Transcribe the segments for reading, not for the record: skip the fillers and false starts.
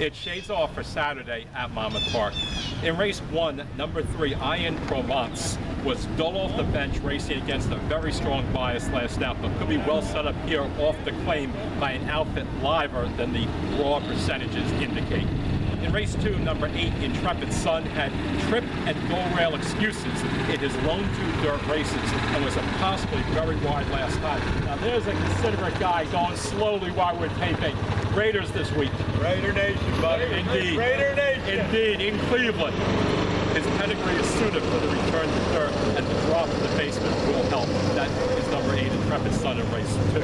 It shades off for Saturday at Monmouth Park. In race 1, number 3, Iron Provence was dull off the bench, racing against a very strong bias last out, but could be well set up here off the claim by an outfit liver than the raw percentages indicate. In race 2, number 8, Intrepid Sun had trip and goal rail excuses in his lone 2 dirt races and was possibly very wide last time. Now there's a considerate guy going slowly while we're taping. Raiders this week. Raider Nation, buddy. Indeed. Raider Nation. Indeed, in Cleveland. His pedigree is suited for the return to dirt, and the drop in the basement will help. That is number 8, Intrepid Sun in race 2.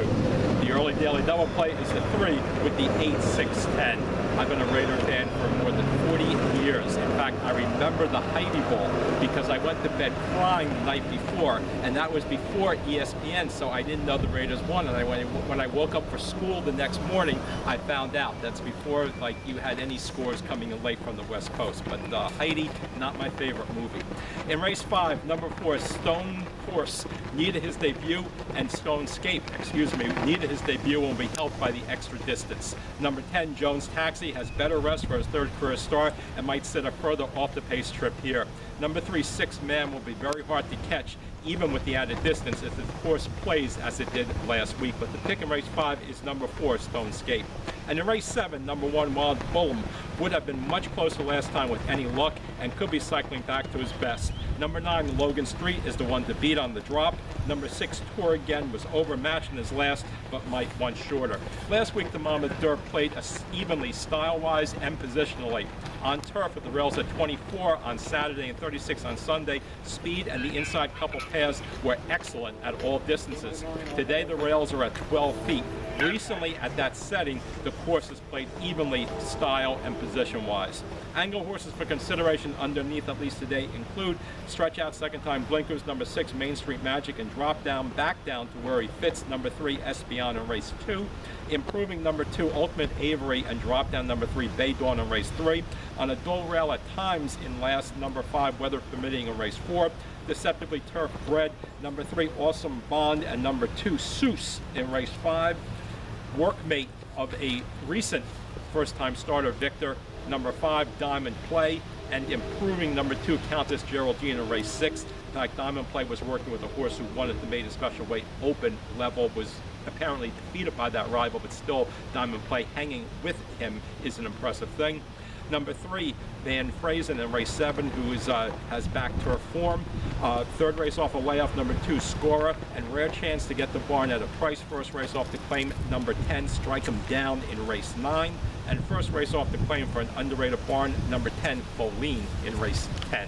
The early daily double play is the 3 with the 8, 6, 10. I've been a Raider fan for more than 40 years. In fact, I remember the Heidi Bowl because I went to bed crying the night before, and that was before ESPN, so I didn't know the Raiders won. And when I woke up for school the next morning, I found out. That's before you had any scores coming in late from the West Coast. But Heidi, not my favorite movie. In race 5, number 4, Stone Horse needed his debut, and Stone Scape, needed his debut and will be helped by the extra distance. Number 10, Jones Taxi, has better rest for his 3rd career start and might set a further off the pace trip here. Number 3, 6 Man, will be very hard to catch even with the added distance if the course plays as it did last week. But the pick in race 5 is number 4, Stone Scape. And in race 7, number 1, Wild Bullum would have been much closer last time with any luck and could be cycling back to his best. Number 9, Logan Street, is the one to beat on the drop. Number 6, Tour Again, was overmatched in his last, but might one shorter. Last week, the Monmouth Dirt played evenly style-wise and positionally. On turf with the rails at 24 on Saturday and 36 on Sunday, speed and the inside couple paths were excellent at all distances. Today, the rails are at 12 feet. Recently, at that setting, the course is played evenly style and position-wise. Angle horses for consideration underneath, at least today, include stretch out second time blinkers, number 6, Main Street Magic, and drop down, back down to where he fits, number 3, Espion in race 2. Improving number 2, Ultimate Avery, and drop down number 3, Bay Dawn in race 3. On a dull rail at times in last, number 5, Weather Permitting in race 4. Deceptively Turf Bred, number 3, Awesome Bond, and number 2, Seuss in race 5. Workmate of a recent first-time starter, Victor, number 5, Diamond Play, and improving number 2, Countess Geraldine in race 6. In fact, Diamond Play was working with a horse who won at the maiden special weight open level, was apparently defeated by that rival, but still Diamond Play hanging with him is an impressive thing. Number 3, Van Frazen in race 7, who has back turf form. 3rd race off a layoff, number 2, Scorer, and rare chance to get the barn at a price. 1st race off the claim, number 10, Strike 'em Down in race 9. And 1st race off the claim for an underrated barn, number 10, Foline in race 10.